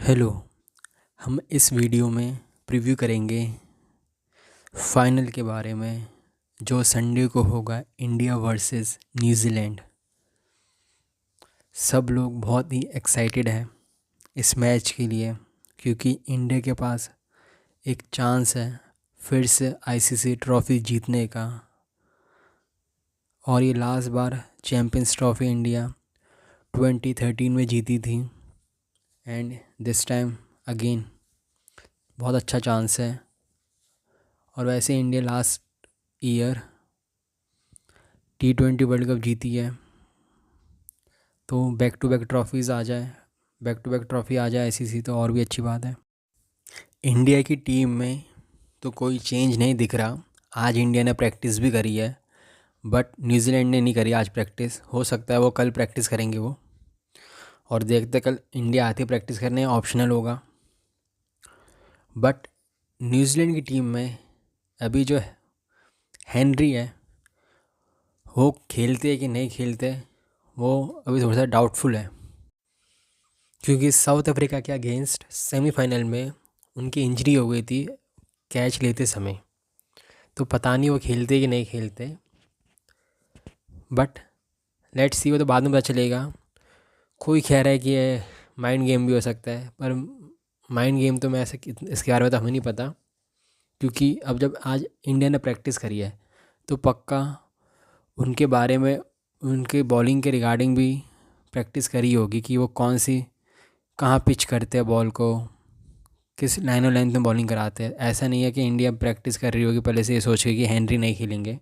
Hello. हम इस video में प्रीव्यू करेंगे फाइनल के बारे में जो संडे को होगा, इंडिया वर्सेस न्यूजीलैंड। सब लोग बहुत ही एक्साइटेड हैं इस मैच के लिए, क्योंकि इंडिया के पास एक चांस है फिर से आईसीसी ट्रॉफ़ी जीतने का। और ये लास्ट बार चैम्पियंस ट्रॉफ़ी इंडिया 2013 में जीती थी, एंड दिस टाइम अगेन बहुत अच्छा चांस है। और वैसे India last year T20 world cup जीती है, तो बैक टू बैक ट्रॉफ़ीज़ आ जाए, बैक टू बैक ट्रॉफ़ी आ जाए आईसीसी, तो और भी अच्छी बात है। इंडिया की टीम में तो कोई चेंज नहीं दिख रहा। आज इंडिया ने प्रैक्टिस भी करी है, बट न्यूजीलैंड ने नहीं करी आज प्रैक्टिस। हो सकता है वो कल प्रैक्टिस करेंगे वो, और देखते कल इंडिया आती है प्रैक्टिस करने, ऑप्शनल होगा। बट न्यूजीलैंड की टीम में अभी जो हेनरी है वो खेलते कि नहीं खेलते, वो अभी थोड़ा सा डाउटफुल है, क्योंकि साउथ अफ्रीका के अगेंस्ट सेमीफाइनल में उनकी इंजरी हो गई थी कैच लेते समय। तो पता नहीं वो खेलते कि नहीं खेलते, बट लेट्स सी, वो तो बाद में पता चलेगा। कोई कह रहा है कि ये माइंड गेम भी हो सकता है, पर माइंड गेम तो मैं ऐसे इसके बारे में तो हमें नहीं पता, क्योंकि अब जब आज इंडिया ने प्रैक्टिस करी है तो पक्का उनके बारे में, उनके बॉलिंग के रिगार्डिंग भी प्रैक्टिस करी होगी कि वो कौन सी, कहाँ पिच करते हैं बॉल को, किस लाइन और लेंथ में बॉलिंग कराते हैं। ऐसा नहीं है कि इंडिया प्रैक्टिस कर रही होगी पहले से ये सोच के कि हेनरी नहीं खेलेंगे,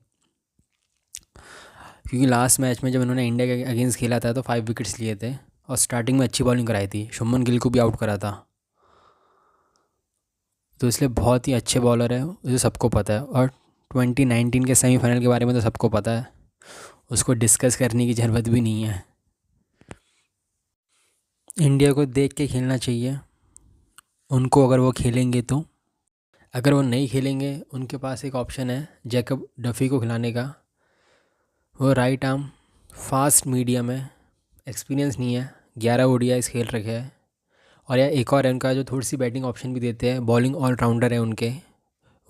क्योंकि लास्ट मैच में जब उन्होंने इंडिया के अगेंस्ट खेला था तो 5 विकेट्स लिए थे और स्टार्टिंग में अच्छी बॉलिंग कराई थी, शुभमन गिल को भी आउट करा था। तो इसलिए बहुत ही अच्छे बॉलर है, उसे सबको पता है। और 2019 के सेमीफाइनल के बारे में तो सबको पता है, उसको डिस्कस करने की ज़रूरत भी नहीं है। इंडिया को देख के खेलना चाहिए उनको, अगर वो खेलेंगे तो। अगर वो नहीं खेलेंगे, उनके पास एक ऑप्शन है जैकब डफी को खिलाने का। वो राइट आर्म फास्ट मीडियम है, एक्सपीरियंस नहीं है, 11 ओडीआईज़ खेल रखे हैं। और या एक और है उनका जो थोड़ी सी बैटिंग ऑप्शन भी देते हैं, बॉलिंग ऑलराउंडर है उनके,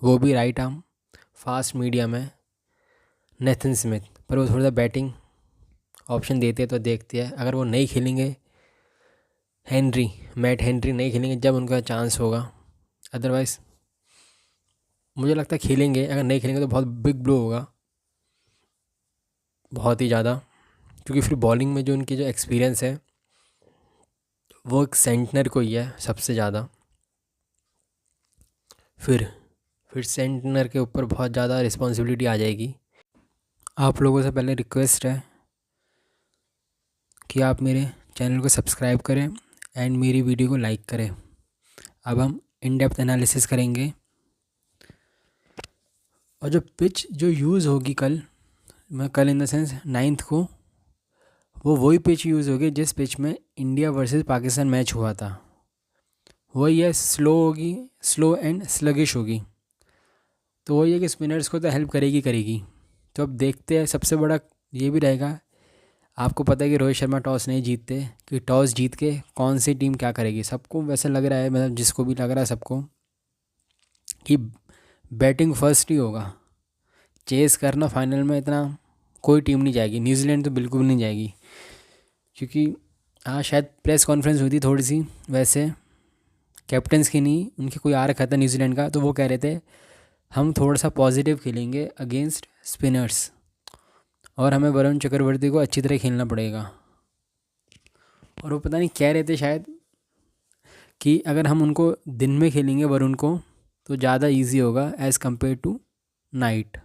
वो भी राइट आर्म फास्ट मीडियम है, नेथन स्मिथ। पर वो थोड़ा सा बैटिंग ऑप्शन देते हैं, तो देखते हैं। अगर वो नहीं खेलेंगे, मैट हेनरी नहीं खेलेंगे जब उनका चांस होगा। अदरवाइज़ मुझे लगता है खेलेंगे। अगर नहीं खेलेंगे तो बहुत बिग ब्लो होगा, बहुत ही ज़्यादा, क्योंकि फिर बॉलिंग में जो उनकी जो एक्सपीरियंस है वो एक सेंटनर को ही है सबसे ज़्यादा। फिर सेंटनर के ऊपर बहुत ज़्यादा रिस्पॉन्सिबिलिटी आ जाएगी। आप लोगों से पहले रिक्वेस्ट है कि आप मेरे चैनल को सब्सक्राइब करें एंड मेरी वीडियो को लाइक करें। अब हम इन डेप्थ एनालिसिस करेंगे। और जो पिच जो यूज़ होगी कल, मैं कल इन द सेंस 9th को, वो वही पिच यूज़ होगी जिस पिच में इंडिया वर्सेस पाकिस्तान मैच हुआ था। वही है, स्लो होगी, स्लो एंड स्लगिश होगी। तो वही है कि स्पिनर्स को तो हेल्प करेगी। तो अब देखते हैं। सबसे बड़ा ये भी रहेगा, आपको पता है कि रोहित शर्मा टॉस नहीं जीतते, कि टॉस जीत के कौन सी टीम क्या करेगी। सबको वैसे लग रहा है, मतलब जिसको भी लग रहा है सबको, कि बैटिंग फर्स्ट ही होगा। चेस करना फाइनल में इतना कोई टीम नहीं जाएगी, न्यूजीलैंड तो बिल्कुल नहीं जाएगी। क्योंकि आज शायद प्रेस कॉन्फ्रेंस हुई थी थोड़ी सी, वैसे कैप्टन्स की नहीं, उनके कोई आ रखा था न्यूजीलैंड का, तो वो कह रहे थे हम थोड़ा सा पॉजिटिव खेलेंगे अगेंस्ट स्पिनर्स, और हमें वरुण चक्रवर्ती को अच्छी तरह खेलना पड़ेगा। और वो पता नहीं कह रहे थे शायद कि अगर हम उनको दिन में खेलेंगे वरुण को, तो ज़्यादा इजी होगा एज़ कम्पेयर टू नाइट।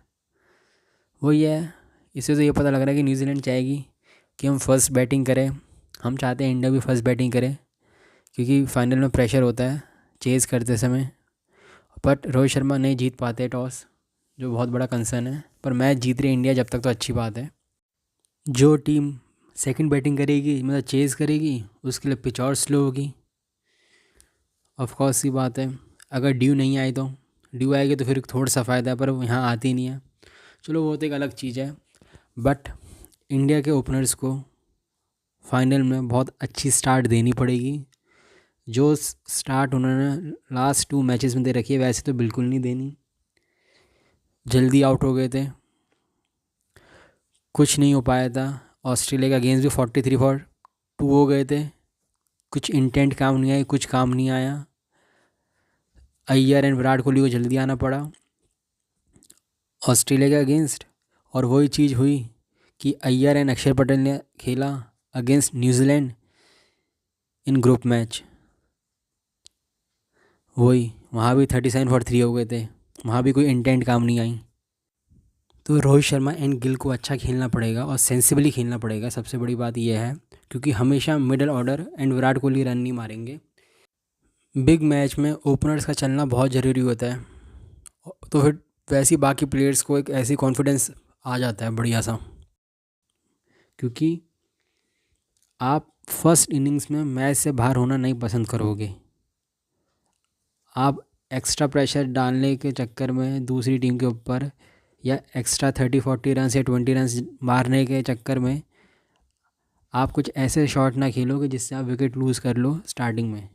वही है, इससे तो ये पता लग रहा है कि न्यूजीलैंड चाहेगी कि हम फर्स्ट बैटिंग करें। हम चाहते हैं इंडिया भी फर्स्ट बैटिंग करे, क्योंकि फाइनल में प्रेशर होता है चेज़ करते समय। बट रोहित शर्मा नहीं जीत पाते टॉस, जो बहुत बड़ा कंसर्न है। पर मैच जीत रही इंडिया जब तक, तो अच्छी बात है। जो टीम सेकंड बैटिंग करेगी, मतलब चेज़ करेगी, उसके लिए पिच और स्लो होगी। ऑफ कोर्स की बात है, अगर ड्यू नहीं आई तो, ड्यू आएगी तो फिर थोड़ा सा फ़ायदा है, पर वो यहाँ आती नहीं है। चलो वो तो एक अलग चीज़ है। बट इंडिया के ओपनर्स को फाइनल में बहुत अच्छी स्टार्ट देनी पड़ेगी, जो स्टार्ट उन्होंने लास्ट 2 मैचेस में दे रखी है वैसे तो बिल्कुल नहीं देनी। जल्दी आउट हो गए थे, कुछ नहीं हो पाया था। ऑस्ट्रेलिया का अगेंस्ट भी 43-2 हो गए थे, कुछ इंटेंट काम नहीं आया, कुछ काम नहीं आया। अय्यर एंड विराट कोहली को जल्दी आना पड़ा ऑस्ट्रेलिया के अगेंस्ट, और वही चीज़ हुई कि अय्यर एंड अक्षर पटेल ने खेला अगेंस्ट न्यूजीलैंड इन ग्रुप मैच। वही वहाँ भी 37-3 हो गए थे, वहाँ भी कोई इंटेंट काम नहीं आई। तो रोहित शर्मा एंड गिल को अच्छा खेलना पड़ेगा और सेंसिबली खेलना पड़ेगा, सबसे बड़ी बात यह है, क्योंकि हमेशा middle order and Virat Kohli run नहीं मारेंगे। बिग मैच में ओपनर्स का चलना बहुत ज़रूरी होता है, तो फिर वैसे ही बाकी प्लेयर्स को एक ऐसी कॉन्फिडेंस आ जाता है बढ़िया सा, क्योंकि आप फर्स्ट इनिंग्स में मैच से बाहर होना नहीं पसंद करोगे। आप एक्स्ट्रा प्रेशर डालने के चक्कर में दूसरी टीम के ऊपर, या एक्स्ट्रा 30-40 रन या 20 रन मारने के चक्कर में आप कुछ ऐसे शॉट ना खेलोगे जिससे आप विकेट लूज़ कर लो स्टार्टिंग में।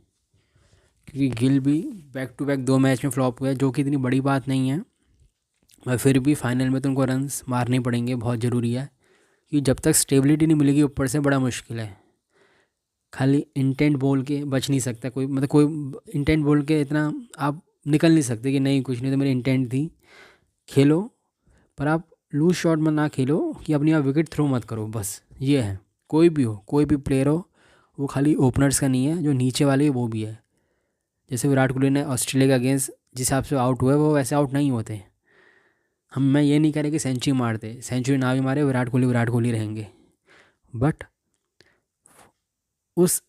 क्योंकि गिल भी बैक टू बैक 2 मैच में फ्लॉप हुआ है, जो कि इतनी बड़ी बात नहीं है, और फिर भी फाइनल में तो उनको रन्स मारने पड़ेंगे, बहुत ज़रूरी है। क्योंकि जब तक स्टेबिलिटी नहीं मिलेगी ऊपर से बड़ा मुश्किल है। खाली इंटेंट बोल के बच नहीं सकता कोई, मतलब कोई इंटेंट बोल के इतना आप निकल नहीं सकते कि नहीं कुछ नहीं तो मेरी इंटेंट थी। खेलो, पर आप लूज शॉट में ना खेलो कि अपनी आप विकेट थ्रो मत करो, बस ये है। कोई भी हो, कोई भी प्लेयर हो, वो खाली ओपनर्स का नहीं है, जो नीचे वाले वो भी है। जैसे विराट कोहली ने ऑस्ट्रेलिया के अगेंस्ट जिस हिसाब से आउट हुए वो वैसे आउट नहीं होते। मैं ये नहीं कह रहे कि सेंचुरी मारते, सेंचुरी ना भी मारे विराट कोहली रहेंगे, बट उस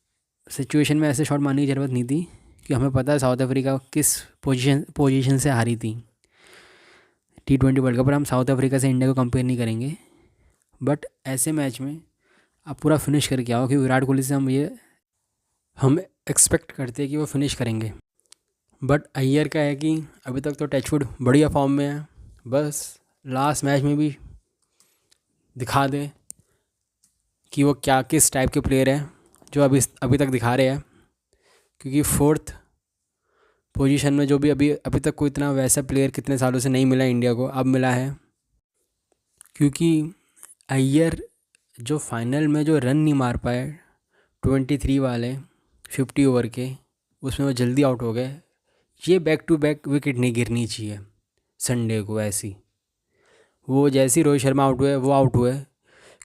सिचुएशन में ऐसे शॉट मारने की ज़रूरत नहीं थी, कि हमें पता है साउथ अफ्रीका किस पोजीशन से हारी थी T20 वर्ल्ड कप पर। हम साउथ अफ्रीका से इंडिया को कंपेयर नहीं करेंगे, बट ऐसे मैच में आप पूरा फिनिश करके आओ कि विराट कोहली से हम एक्सपेक्ट करते हैं कि वो फिनिश करेंगे। बट अय्यर का है कि अभी तक तो टचवुड बढ़िया फॉर्म में है, बस लास्ट मैच में भी दिखा दे कि वो क्या किस टाइप के प्लेयर हैं, जो अभी तक दिखा रहे हैं। क्योंकि 4th पोजीशन में जो भी अभी तक कोई इतना वैसा प्लेयर कितने सालों से नहीं मिला इंडिया को, अब मिला है। क्योंकि अय्यर जो फाइनल में जो रन नहीं मार पाए 23 वाले 50 ओवर के, उसमें वो जल्दी आउट हो गए। ये बैक टू बैक विकेट नहीं गिरनी चाहिए संडे को ऐसी। वो जैसे ही रोहित शर्मा आउट हुए वो आउट हुए,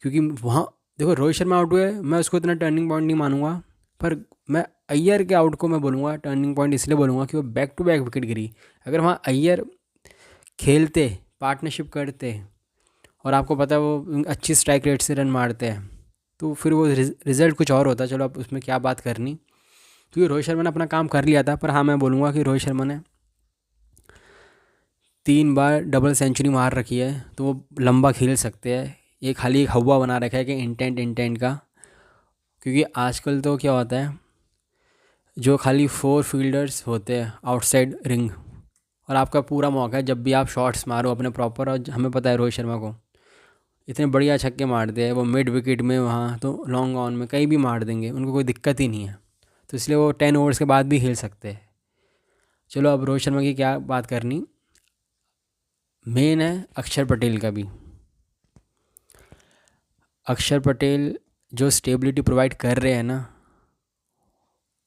क्योंकि वहाँ देखो रोहित शर्मा आउट हुए, मैं उसको इतना टर्निंग पॉइंट नहीं मानूंगा, पर मैं अय्यर के आउट को मैं बोलूँगा टर्निंग पॉइंट, इसलिए बोलूँगा कि वो बैक टू बैक विकेट गिरी। अगर वहाँ अय्यर खेलते, पार्टनरशिप करते, और आपको पता है वो अच्छी स्ट्राइक रेट से रन मारते हैं, तो फिर वो रिज़ल्ट कुछ और होता। चलो अब उसमें क्या बात करनी, क्योंकि रोहित शर्मा ने अपना काम कर लिया था। पर हाँ, मैं बोलूँगा कि रोहित शर्मा ने 3 बार डबल सेंचुरी मार रखी है, तो वो लंबा खेल सकते हैं। ये खाली एक हवा बना रखा है कि इंटेंट का, क्योंकि आजकल तो क्या होता है, जो खाली 4 फील्डर्स होते हैं आउटसाइड रिंग, और आपका पूरा मौका है जब भी आप शॉट्स मारो अपने प्रॉपर। और हमें पता है रोहित शर्मा को इतने बढ़िया छक्के मारते हैं, वो मिड विकेट में वहाँ तो लॉन्ग ऑन में कहीं भी मार देंगे, उनको कोई दिक्कत ही नहीं है। तो इसलिए वो 10 ओवर्स के बाद भी खेल सकते हैं। चलो अब रोहित शर्मा की क्या बात करनी, मेन है अक्षर पटेल का भी। अक्षर पटेल जो स्टेबिलिटी प्रोवाइड कर रहे हैं ना,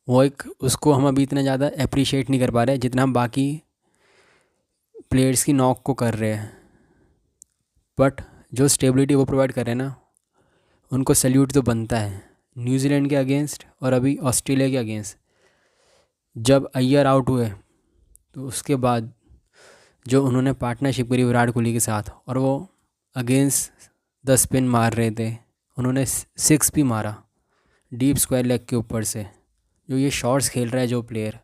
वो एक उसको हम अभी इतना ज़्यादा अप्रिशिएट नहीं कर पा रहे जितना हम बाकी प्लेयर्स की नॉक को कर रहे हैं। बट जो स्टेबिलिटी वो प्रोवाइड कर रहे हैं ना, उनको सल्यूट तो बनता है। न्यूजीलैंड के अगेंस्ट और अभी ऑस्ट्रेलिया के अगेंस्ट जब अय्यर आउट हुए, तो उसके बाद जो उन्होंने पार्टनरशिप करी विराट कोहली के साथ, और वो अगेंस्ट 10 स्पिन मार रहे थे, उन्होंने 6 भी मारा डीप स्क्वायर लेग के ऊपर से। जो ये शॉट्स खेल रहा है जो प्लेयर,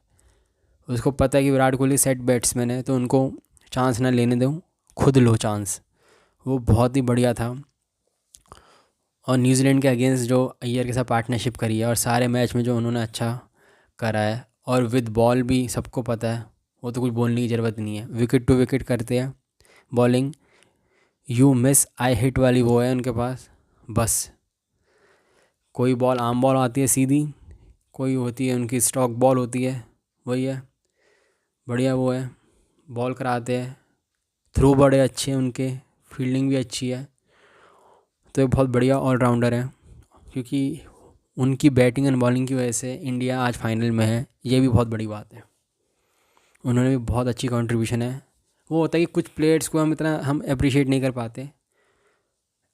उसको पता है कि विराट कोहली सेट बैट्समैन है, तो उनको चांस ना लेने दूँ, खुद लो चांस। वो बहुत ही बढ़िया था। और न्यूजीलैंड के अगेंस्ट जो अय्यर के साथ पार्टनरशिप करी है, और सारे मैच में जो उन्होंने अच्छा करा है, और विद बॉल भी सबको पता है, वो तो कुछ बोलने की ज़रूरत नहीं है। विकेट टू विकेट करते हैं bowling, you miss I hit वाली वो है उनके पास। बस कोई बॉल आम बॉल आती है सीधी, कोई होती है उनकी स्टॉक बॉल होती है, वही है बढ़िया, वो है बॉल कराते हैं, थ्रो बड़े अच्छे हैं उनके, फील्डिंग भी अच्छी है। तो ये बहुत बढ़िया ऑलराउंडर है, क्योंकि उनकी बैटिंग एंड बॉलिंग की वजह से इंडिया आज फाइनल में है, ये भी बहुत बड़ी बात है। उन्होंने भी बहुत अच्छी कंट्रीब्यूशन है। वो होता है कि कुछ प्लेयर्स को हम अप्रिशिएट नहीं कर पाते।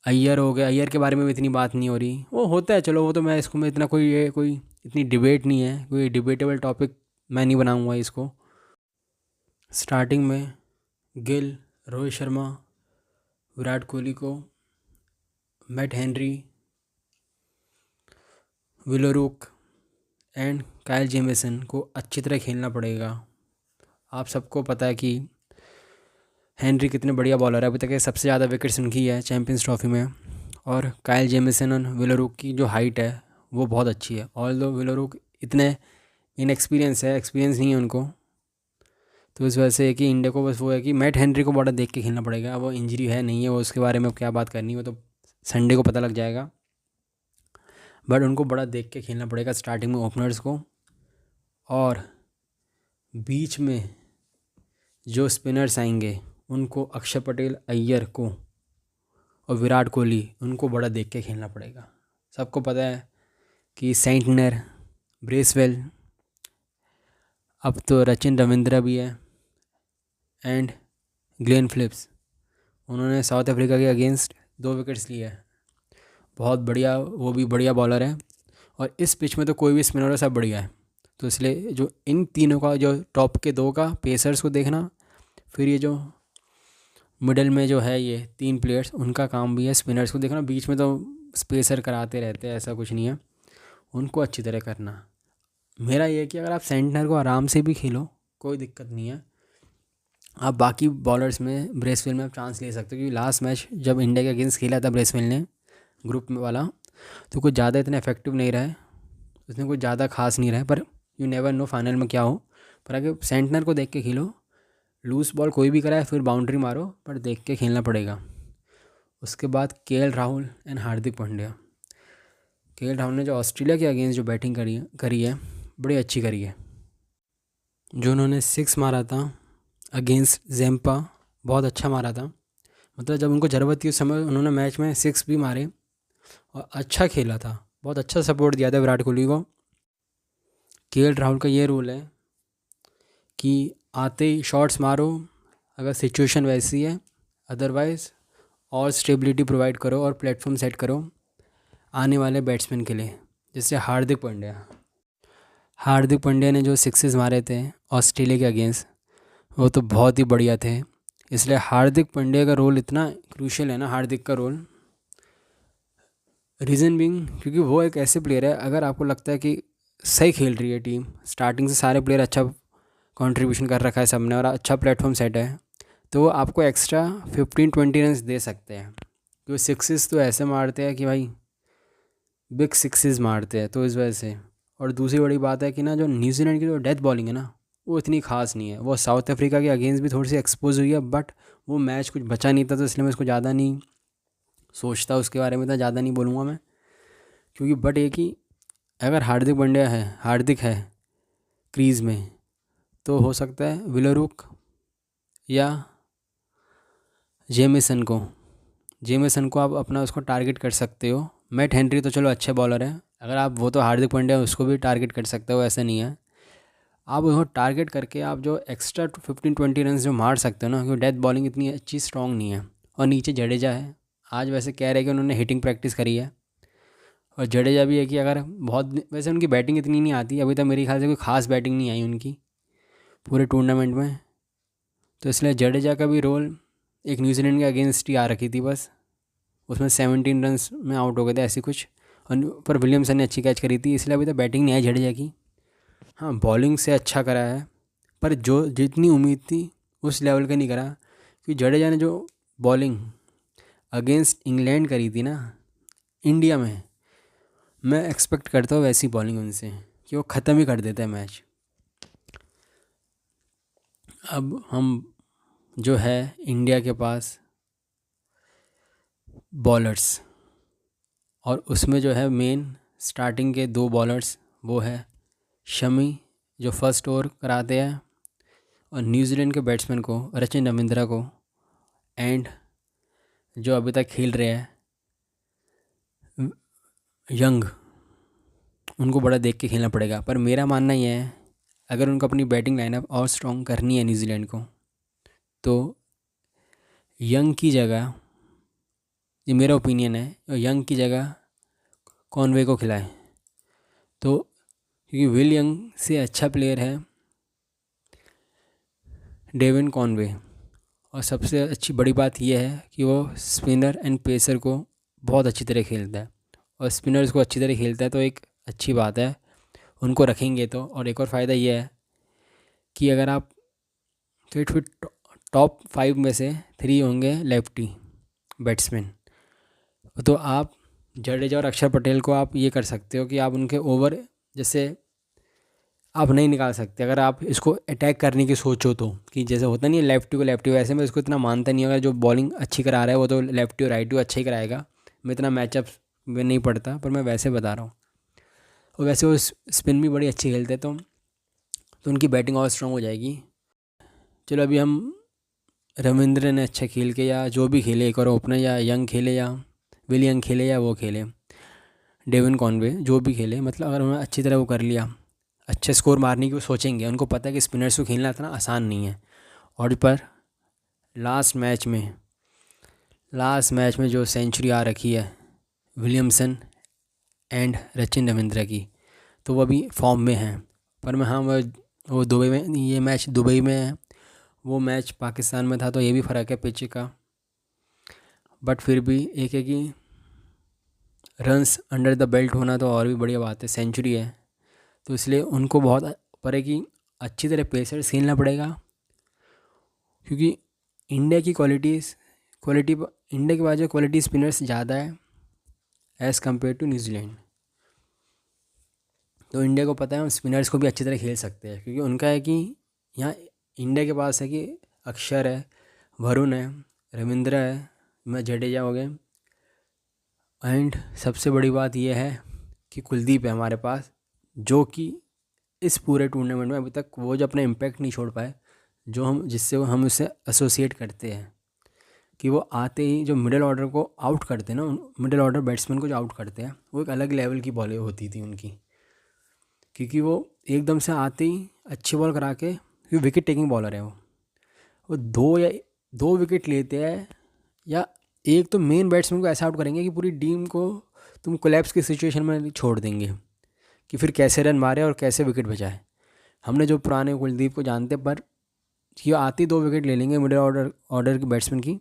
अय्यर हो गया, अय्यर के बारे में भी इतनी बात नहीं हो रही, वो होता है चलो, वो तो मैं इसको में इतना कोई इतनी डिबेट नहीं है, कोई डिबेटेबल टॉपिक मैं नहीं बनाऊंगा इसको। स्टार्टिंग में गिल, रोहित शर्मा, विराट कोहली को, Matt Henry, Will O'Rourke and Kyle Jamieson को अच्छी तरह खेलना पड़ेगा। आप सबको पता है कि हेनरी कितने बढ़िया बॉलर है, अभी तक सबसे ज़्यादा विकेट्स उनकी है चैम्पियंस ट्रॉफी में। और काइल जेमिसन और विलोरुक की जो हाइट है वो बहुत अच्छी है, ऑल्दो विलोरुक इतने इनएक्सपीरियंस है, एक्सपीरियंस नहीं है उनको। तो इस वजह से कि इंडिया को बस वो है कि मैट हेनरी को बड़ा देख के खेलना पड़ेगा। वो इंजरी है नहीं है, वो उसके बारे में क्या बात करनी, वो तो संडे को पता लग जाएगा। बट उनको बड़ा देख के खेलना पड़ेगा स्टार्टिंग में ओपनर्स को। और बीच में जो स्पिनर्स आएंगे उनको अक्षर पटेल, अय्यर को और विराट कोहली, उनको बड़ा देख के खेलना पड़ेगा। सबको पता है कि सेंटनर, ब्रेसवेल, अब तो रचिन रविंद्रा भी है एंड ग्लेन फिलिप्स, उन्होंने साउथ अफ्रीका के अगेंस्ट 2 विकेट्स लिए हैं। बहुत बढ़िया, वो भी बढ़िया बॉलर है। और इस पिच में तो कोई भी स्पिनर सब बढ़िया है। तो इसलिए जो इन तीनों का, जो टॉप के 2 का पेसर्स को देखना, फिर ये जो मिडल में जो है ये 3 प्लेयर्स, उनका काम भी है स्पिनर्स को देखना। बीच में तो स्पेसर कराते रहते हैं, ऐसा कुछ नहीं है, उनको अच्छी तरह करना। मेरा ये है कि अगर आप सेंटनर को आराम से भी खेलो कोई दिक्कत नहीं है, आप बाकी बॉलर्स में ब्रेसवेल में आप चांस ले सकते हो। क्योंकि लास्ट मैच जब इंडिया के अगेंस्ट खेला था ब्रेसवेल ने ग्रुप में वाला, तो कुछ ज़्यादा इतना इफेक्टिव नहीं रहा है, उसने कुछ ज़्यादा खास नहीं रहा है। पर यू नेवर नो फाइनल में क्या हो। पर अगर सेंटनर को देख के खेलो, लूज बॉल कोई भी कराए फिर बाउंड्री मारो, पर देख के खेलना पड़ेगा। उसके बाद KL Rahul and Hardik Pandya. KL Rahul ने जो ऑस्ट्रेलिया के अगेंस्ट जो बैटिंग करी है बड़ी अच्छी करी है। जो उन्होंने 6 मारा था अगेंस्ट जैम्पा, बहुत अच्छा मारा था। मतलब जब उनको ज़रूरत थी उस समय उन्होंने मैच में 6 भी मारे और अच्छा खेला था, बहुत अच्छा सपोर्ट दिया था विराट कोहली को। केएल राहुल का ये रूल है कि आते ही शॉट्स मारो अगर सिचुएशन वैसी है, अदरवाइज़ और स्टेबिलिटी प्रोवाइड करो और प्लेटफॉर्म सेट करो आने वाले बैट्समैन के लिए। जैसे हार्दिक पांड्या ने जो 6 मारे थे ऑस्ट्रेलिया के अगेंस्ट, वो तो बहुत ही बढ़िया थे। इसलिए हार्दिक पांड्या का रोल इतना क्रूशियल है ना, हार्दिक का रोल, रीज़न बिंग क्योंकि वो एक ऐसे प्लेयर है, अगर आपको लगता है कि सही खेल रही है टीम, स्टार्टिंग से सारे प्लेयर अच्छा कंट्रीब्यूशन कर रखा है सबने और अच्छा प्लेटफॉर्म सेट है, तो वो आपको एक्स्ट्रा 15-20 रन दे सकते हैं। क्योंकि 6 तो ऐसे मारते हैं कि भाई बिग 6 मारते हैं, तो इस वजह से। और दूसरी बड़ी बात है कि ना, जो न्यूजीलैंड की जो डेथ बॉलिंग है ना, वो इतनी खास नहीं है। वो साउथ अफ्रीका के अगेंस्ट भी थोड़ी सी एक्सपोज हुई है, बट वो मैच कुछ बचा नहीं था, तो इसलिए मैं इसको ज़्यादा नहीं सोचता, उसके बारे में इतना ज़्यादा नहीं बोलूँगा मैं। क्योंकि बट ये कि अगर हार्दिक है क्रीज़ में, तो हो सकता है विलोरुक या जेमिसन को आप अपना उसको टारगेट कर सकते हो। मैट हेनरी तो चलो अच्छे बॉलर है, अगर आप वो तो हार्दिक पांड्या उसको भी टारगेट कर सकते हो, ऐसा नहीं है। आप उसको टारगेट करके आप जो एक्स्ट्रा 15-20 रन जो मार सकते हो ना, क्योंकि डेथ बॉलिंग इतनी अच्छी स्ट्रॉन्ग नहीं है। और नीचे जडेजा है, आज वैसे कह रहे हैं कि उन्होंने हिटिंग प्रैक्टिस करी है। और जडेजा भी है कि अगर बहुत, वैसे उनकी बैटिंग इतनी नहीं आती अभी तक, मेरे ख्याल से कोई ख़ास बैटिंग नहीं आई उनकी पूरे टूर्नामेंट में। तो इसलिए जडेजा का भी रोल एक न्यूजीलैंड के अगेंस्ट ही आ रखी थी बस, उसमें 17 रन में आउट हो गए थे ऐसी कुछ। और पर विलियमसन ने अच्छी कैच करी थी, इसलिए अभी तक बैटिंग नहीं आई जडेजा की। हाँ, बॉलिंग से अच्छा करा है, पर जो जितनी उम्मीद थी उस लेवल का नहीं करा। क्योंकि जडेजा ने जो बॉलिंग अगेंस्ट इंग्लैंड करी थी ना इंडिया में, मैं एक्सपेक्ट करता हूँ वैसी बॉलिंग उनसे कि वो ख़त्म ही कर देता है मैच। अब हम जो है इंडिया के पास बॉलर्स, और उसमें जो है मेन स्टार्टिंग के 2 बॉलर्स वो है शमी जो फर्स्ट ओवर कराते हैं, और न्यूजीलैंड के बैट्समैन को रचिन रविंद्रा को, एंड जो अभी तक खेल रहे हैं यंग, उनको बड़ा देख के खेलना पड़ेगा। पर मेरा मानना यह है, अगर उनको अपनी बैटिंग लाइनअप और स्ट्रॉन्ग करनी है न्यूजीलैंड को, तो यंग की जगह, ये मेरा ओपिनियन है, यंग की जगह कॉनवे को खिलाएं। तो क्योंकि विल यंग से अच्छा प्लेयर है डेविन कॉनवे, और सबसे अच्छी बड़ी बात यह है कि वो स्पिनर एंड पेसर को बहुत अच्छी तरह खेलता है, और स्पिनर्स को अच्छी तरह खेलता है, तो एक अच्छी बात है उनको रखेंगे तो। और एक और फ़ायदा यह है कि अगर आप फिर टॉप 5 में से 3 होंगे लेफ्टी बैट्समैन, तो आप जडेजा और अक्षर पटेल को आप ये कर सकते हो कि आप उनके ओवर जैसे आप नहीं निकाल सकते। अगर आप इसको अटैक करने की सोचो तो, कि जैसे होता नहीं है लेफ्टी को लेफ्टी, वैसे मैं इसको इतना मानता नहीं। अगर जो बॉलिंग अच्छी करा रहा है वो तो लेफ्टी और राइटी अच्छा ही कराएगा, मैं इतना मैचअप में नहीं पड़ता, पर मैं वैसे बता रहा हूँ। और वैसे वो स्पिन भी बड़ी अच्छी खेलते हैं, तो उनकी बैटिंग और स्ट्रॉन्ग हो जाएगी। चलो अभी हम रविंद्र ने अच्छा खेल के, या जो भी खेले, एक और ओपनर, या यंग खेले, या विल यंग खेले, या वो खेले डेविन कॉनवे, जो भी खेले, मतलब अगर उन्होंने अच्छी तरह वो कर लिया, अच्छे स्कोर मारने की वो सोचेंगे, उनको पता है कि स्पिनर्स को खेलना इतना आसान नहीं है। और पर लास्ट मैच में जो सेंचुरी आ रखी है विलियमसन एंड रचिन रविंद्रा की, तो वो अभी फॉर्म में हैं। पर मैं हाँ, वो दुबई में, ये मैच दुबई में है, वो मैच पाकिस्तान में था, तो ये भी फ़र्क है पिच का। बट फिर भी एक है कि रन्स अंडर द बेल्ट होना तो और भी बढ़िया बात है, सेंचुरी है, तो इसलिए उनको बहुत पर है कि अच्छी तरह पेसर्स खेलना पड़ेगा। क्योंकि इंडिया की क्वालिटी इंडिया के पास जो क्वालिटी स्पिनर्स ज़्यादा है एज़ कम्पेयर टू न्यूजीलैंड, तो इंडिया को पता है हम स्पिनर्स को भी अच्छी तरह खेल सकते हैं। क्योंकि उनका है कि यहाँ इंडिया के पास है कि अक्षर है, वरुण है, रविंद्र है, मैं जडेजा हो गए, एंड सबसे बड़ी बात यह है कि कुलदीप है हमारे पास, जो कि इस पूरे टूर्नामेंट में अभी तक वो जो अपना इम्पैक्ट नहीं छोड़ पाए, जो जिससे हम उससे एसोसिएट करते हैं, कि वो आते ही जो मिडिल ऑर्डर को आउट करते हैं ना, मिडिल ऑर्डर बैट्समैन को जो आउट करते हैं, वो एक अलग लेवल की बॉलें होती थी उनकी। क्योंकि वो एकदम से आते ही अच्छी बॉल करा के, क्योंकि विकेट टेकिंग बॉलर है वो 2 विकेट लेते हैं, या एक तो मेन बैट्समैन को ऐसा आउट करेंगे कि पूरी टीम को तुम कोलैप्स की सिचुएशन में छोड़ देंगे कि फिर कैसे रन मारे और कैसे विकेट बचाए। हमने जो पुराने कुलदीप को जानते, पर कि आती 2 विकेट ले लेंगे मिडिल ऑर्डर की बैट्समैन की,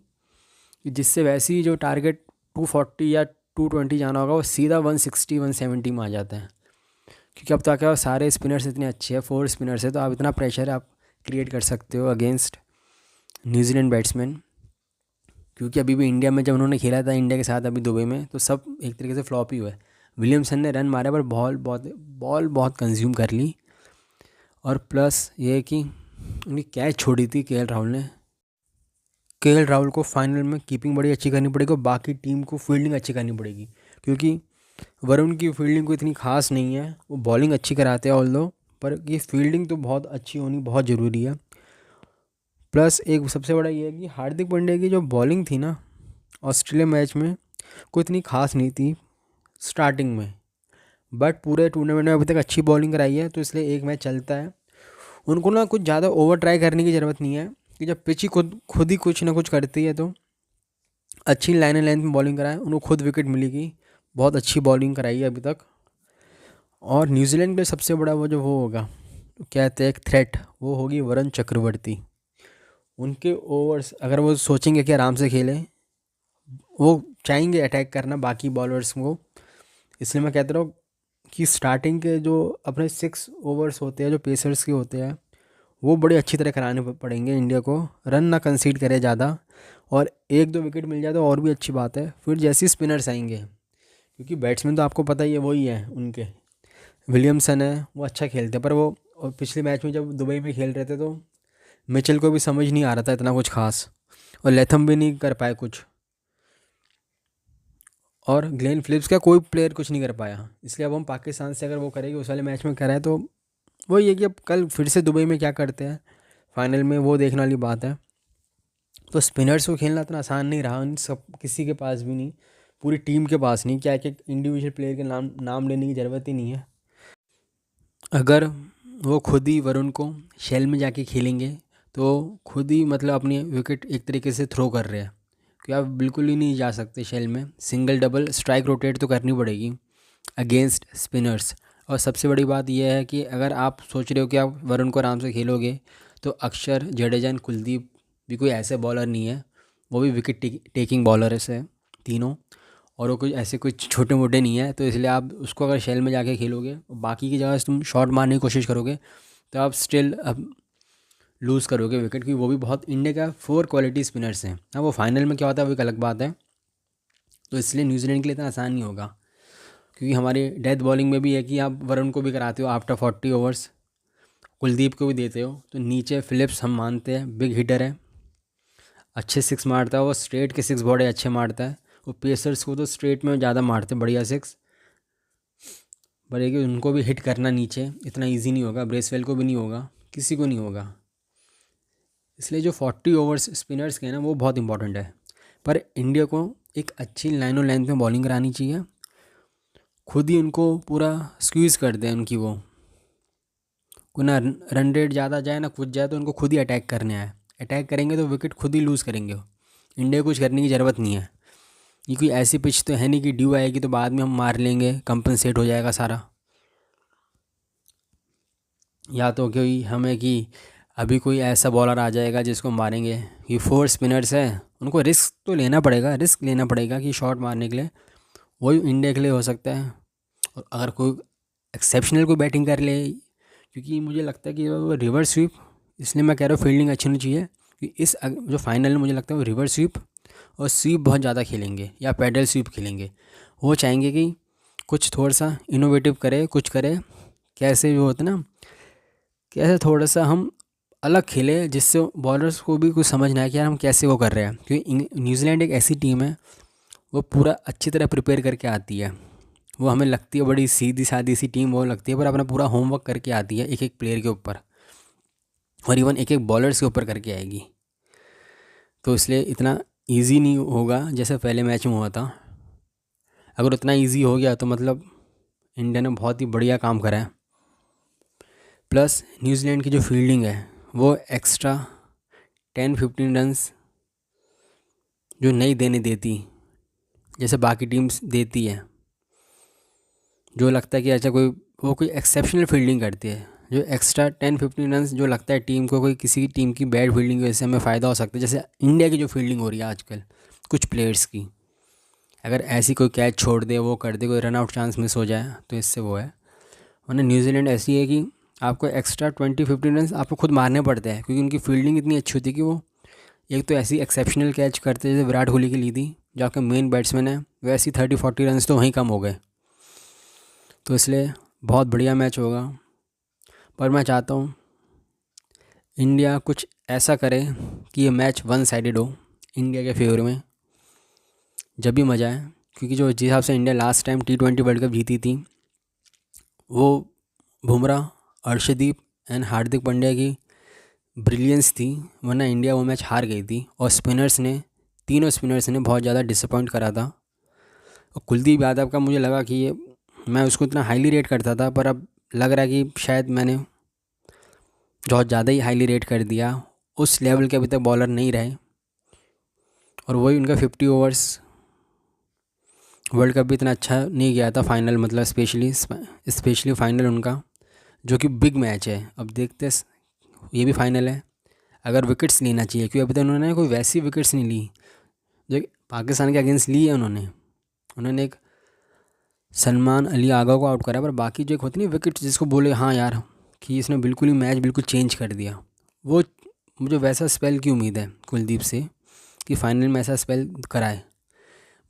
जिससे वैसे ही जो टारगेट 240 या 220 जाना होगा, वो सीधा 160 170 में आ जाता है। क्योंकि अब तक सारे स्पिनर्स इतने अच्छे हैं, 4 स्पिनर्स है, तो आप इतना प्रेशर आप क्रिएट कर सकते हो अगेंस्ट न्यूजीलैंड बैट्समैन। क्योंकि अभी भी इंडिया में जब उन्होंने खेला था इंडिया के साथ अभी दुबई में, तो सब एक तरीके से फ्लॉप ही हुआ है। विलियमसन ने रन मारे, पर बॉल बहुत कंज्यूम कर ली। और प्लस ये है कि उनकी कैच छोड़ी थी के एल राहुल को फाइनल में कीपिंग बड़ी अच्छी करनी पड़ेगी, और बाकी टीम को फील्डिंग अच्छी करनी पड़ेगी। क्योंकि वरुण की फील्डिंग को इतनी खास नहीं है, वो बॉलिंग अच्छी कराते हैं ऑल्दो, पर ये फील्डिंग तो बहुत अच्छी होनी बहुत ज़रूरी है। प्लस एक सबसे बड़ा ये है कि हार्दिक पांड्या की जो बॉलिंग थी ना ऑस्ट्रेलिया मैच में, कोई इतनी खास नहीं थी स्टार्टिंग में, बट पूरे टूर्नामेंट में अभी तक अच्छी बॉलिंग कराई है, तो इसलिए एक मैच चलता है। उनको ना कुछ ज़्यादा ओवर ट्राई करने की ज़रूरत नहीं है, कि जब पिच ही खुद ही कुछ ना कुछ करती है, तो अच्छी लाइन एंड लेंथ में बॉलिंग कराए, उनको खुद विकेट मिलेगी। बहुत अच्छी बॉलिंग कराई है अभी तक। और न्यूजीलैंड के सबसे बड़ा वो होगा, कहते हैं एक थ्रेट, वो होगी वरुण चक्रवर्ती। उनके ओवर्स अगर वो सोचेंगे कि आराम से खेलें, वो चाहेंगे अटैक करना बाकी बॉलर्स को। इसलिए मैं कहता हूँ कि स्टार्टिंग के जो अपने 6 ओवर्स होते हैं जो पेसर्स के होते हैं, वो बड़ी अच्छी तरह कराने पड़ेंगे इंडिया को, रन ना कंसीड करे ज़्यादा, और 1-2 विकेट मिल जाए तो और भी अच्छी बात है। फिर जैसे स्पिनर्स आएंगे, क्योंकि बैट्समैन तो आपको पता ही है वही है उनके, विलियमसन है, वो अच्छा खेलते हैं, पर वो और पिछले मैच में जब दुबई में खेल रहे थे, तो मिचेल को भी समझ नहीं आ रहा था इतना कुछ खास, और लेथम भी नहीं कर पाए कुछ, और ग्लेन फिलिप्स का कोई प्लेयर कुछ नहीं कर पाया। इसलिए अब हम पाकिस्तान से अगर वो करेंगे उस वाले मैच में कराए, तो वो ये कि अब कल फिर से दुबई में क्या करते हैं फाइनल में, वो देखने वाली बात है। तो स्पिनर्स को खेलना इतना आसान नहीं रहा, उन सब किसी के पास भी नहीं, पूरी टीम के पास नहीं, क्या कि इंडिविजुअल प्लेयर के नाम लेने की ज़रूरत ही नहीं है। अगर वो खुद ही वरुण को शेल में जाके खेलेंगे तो खुद ही मतलब अपनी विकेट एक तरीके से थ्रो कर रहे हैं, कि आप बिल्कुल ही नहीं जा सकते शेल में। सिंगल डबल स्ट्राइक रोटेट तो करनी पड़ेगी अगेंस्ट स्पिनर्स। और सबसे बड़ी बात यह है कि अगर आप सोच रहे हो कि आप वरुण को आराम से खेलोगे, तो अक्षर, जडेजा, कुलदीप भी कोई ऐसे बॉलर नहीं है, वो भी विकेट टेकिंग बॉलर है तीनों, और वो कोई ऐसे कुछ छोटे मोटे नहीं है। तो इसलिए आप उसको अगर शेल में जाके खेलोगे और बाकी की जगह से तुम शॉट मारने की कोशिश करोगे, तो आप स्टिल अब लूज़ करोगे विकेट, क्योंकि वो भी बहुत, इंडिया का 4 क्वालिटी स्पिनर्स हैं। अब वो फाइनल में क्या होता है वो एक अलग बात है। तो इसलिए न्यूजीलैंड के लिए इतना आसान नहीं होगा, क्योंकि हमारी डेथ बॉलिंग में भी है कि आप वरुण को भी कराते हो आफ्टर 40 ओवर्स, कुलदीप को भी देते हो। तो नीचे फिलिप्स हम मानते हैं बिग हिटर है, अच्छे सिक्स मारता है, वो स्ट्रेट के सिक्स बड़े अच्छे मारता है। वो पेसर्स को तो स्ट्रेट में ज़्यादा मारते हैं बढ़िया सिक्स, पर कि उनको भी हिट करना नीचे इतना इजी नहीं होगा, ब्रेसवेल को भी नहीं होगा, किसी को नहीं होगा। इसलिए जो 40 ओवर्स स्पिनर्स के हैं ना, वो बहुत इंपॉर्टेंट है। पर इंडिया को एक अच्छी लाइन और लेंथ में बॉलिंग करानी चाहिए, खुद ही उनको पूरा स्क्वीज़ कर दें उनकी, वो को ना रन रेट ज़्यादा जाए ना कुछ जाए, तो उनको खुद ही अटैक करने आए। अटैक करेंगे तो विकेट खुद ही लूज़ करेंगे वो, इंडिया को कुछ करने की ज़रूरत नहीं है। ये कोई ऐसी पिच तो है नहीं कि ड्यू आएगी तो बाद में हम मार लेंगे, कंपनसेट हो जाएगा सारा। या तो कोई हमें कि अभी कोई ऐसा बॉलर आ जाएगा जिसको मारेंगे, ये 4 स्पिनर्स हैं, उनको रिस्क तो लेना पड़ेगा, रिस्क लेना पड़ेगा कि शॉट मारने के लिए, वही इंडिया के लिए हो सकता है। और अगर कोई एक्सेप्शनल कोई बैटिंग कर ले, क्योंकि मुझे लगता है कि वो रिवर्स स्वीप, इसलिए मैं कह रहा हूँ फील्डिंग अच्छी होनी चाहिए, कि इस जो फाइनल में मुझे लगता है वो रिवर्स स्वीप और स्वीप बहुत ज़्यादा खेलेंगे, या पैडल स्वीप खेलेंगे। वो चाहेंगे कि कुछ थोड़ा सा इनोवेटिव करे, कुछ करे, कैसे जो होता है ना, कैसे थोड़ा सा हम अलग खेले, जिससे बॉलर्स को भी कुछ समझ ना आए कि यार हम कैसे वो कर रहे हैं। क्योंकि न्यूजीलैंड एक ऐसी टीम है, वो पूरा अच्छी तरह प्रिपेयर करके आती है। वो हमें लगती है बड़ी सीधी सादी सी टीम वो लगती है, पर अपना पूरा होमवर्क करके आती है एक एक प्लेयर के ऊपर, और इवन एक एक बॉलर्स के ऊपर करके आएगी। तो इसलिए इतना इजी नहीं होगा जैसे पहले मैच में हुआ था। अगर उतना इजी हो गया तो मतलब इंडिया ने बहुत ही बढ़िया काम करा है। प्लस न्यूजीलैंड की जो फील्डिंग है वो एक्स्ट्रा 10-15 रन्स जो नहीं देने देती जैसे बाकी टीम्स देती है, जो लगता है कि अच्छा कोई वो कोई एक्सेप्शनल फील्डिंग करती है, जो एक्स्ट्रा 10-15 रन्स जो लगता है टीम को, कोई किसी टीम की बैड फील्डिंग की वजह से हमें फ़ायदा हो सकता है, जैसे इंडिया की जो फील्डिंग हो रही है आजकल कुछ प्लेयर्स की, अगर ऐसी कोई कैच छोड़ दे, वो कर दे, कोई रन आउट चांस मिस हो जाए, तो इससे वो है। वरना न्यूजीलैंड ऐसी है कि आपको एक्स्ट्रा 20-15 रन आपको खुद मारने पड़ते हैं, क्योंकि उनकी फील्डिंग इतनी अच्छी होती है कि वो एक तो ऐसी एक्सेप्शनल कैच करते हैं जैसे विराट कोहली की ली थी, जो आपके मेन बैट्समैन है, वैसी 30-40 रन तो वहीं कम हो गए। तो इसलिए बहुत बढ़िया मैच होगा। पर मैं चाहता हूँ इंडिया कुछ ऐसा करे कि ये मैच वन साइडेड हो इंडिया के फेवर में, जब भी मज़ा आए। क्योंकि जो जिस हिसाब से India last time T20 world cup जीती थी, वो बुमराह, अर्शदीप एंड हार्दिक पांड्या की ब्रिलियंस थी, वरना इंडिया वो मैच हार गई थी। और स्पिनर्स ने, तीनों स्पिनर्स ने बहुत ज़्यादा डिसअपॉइंट करा था। और कुलदीप यादव का मुझे लगा कि ये, मैं उसको इतना हाईली रेट करता था, पर अब लग रहा है कि शायद मैंने बहुत ज़्यादा ही हाईली रेट कर दिया। उस लेवल के अभी तक बॉलर नहीं रहे, और वही उनका 50 ओवर्स वर्ल्ड कप भी इतना अच्छा नहीं गया था फाइनल, मतलब स्पेशली फाइनल उनका, जो कि बिग मैच है। अब देखते ये भी फाइनल है, अगर विकेट्स लेना चाहिए, क्योंकि अभी तक उन्होंने कोई वैसी विकेट्स नहीं ली जो पाकिस्तान के अगेंस्ट ली है। उन्होंने एक सलमान अली आगा को आउट करा, पर बाकी जो एक होती नहीं विकेट जिसको बोले हाँ यार कि इसने बिल्कुल ही मैच बिल्कुल चेंज कर दिया, वो मुझे वैसा स्पेल की उम्मीद है कुलदीप से, कि फाइनल में ऐसा स्पेल कराए।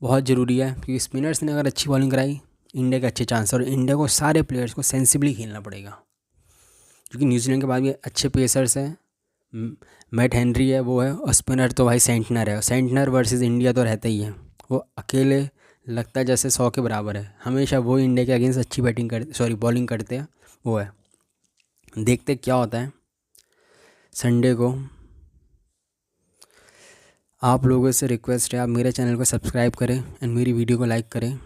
बहुत ज़रूरी है, क्योंकि स्पिनर्स ने अगर अच्छी बॉलिंग कराई, इंडिया के अच्छे चांस, और इंडिया को सारे प्लेयर्स को सेंसिबली खेलना पड़ेगा, क्योंकि न्यूजीलैंड के बाद भी अच्छे पेसर्स हैं। मैट हेनरी है, वो है, और स्पिनर तो भाई सेंटनर है। सेंटनर वर्सेस इंडिया तो रहता ही है, वो अकेले लगता है जैसे 100 के बराबर है, हमेशा वो इंडिया के अगेंस्ट अच्छी बॉलिंग करते हैं, वो है। देखते क्या होता है। संडे को आप लोगों से रिक्वेस्ट है, आप मेरे चैनल को सब्सक्राइब करें एंड मेरी वीडियो को लाइक करें।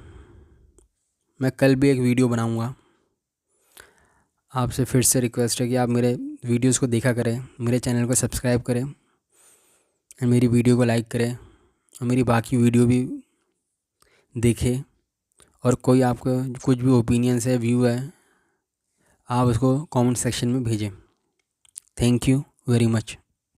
मैं कल भी एक वीडियो बनाऊंगा। आपसे फिर से रिक्वेस्ट है कि आप मेरे वीडियोस को देखा करें, मेरे चैनल को सब्सक्राइब करें एंड मेरी वीडियो को लाइक करें और मेरी बाकी वीडियो भी देखें। और कोई आपको कुछ भी ओपिनियंस है, व्यू है, आप उसको कमेंट सेक्शन में भेजें। Thank you very much.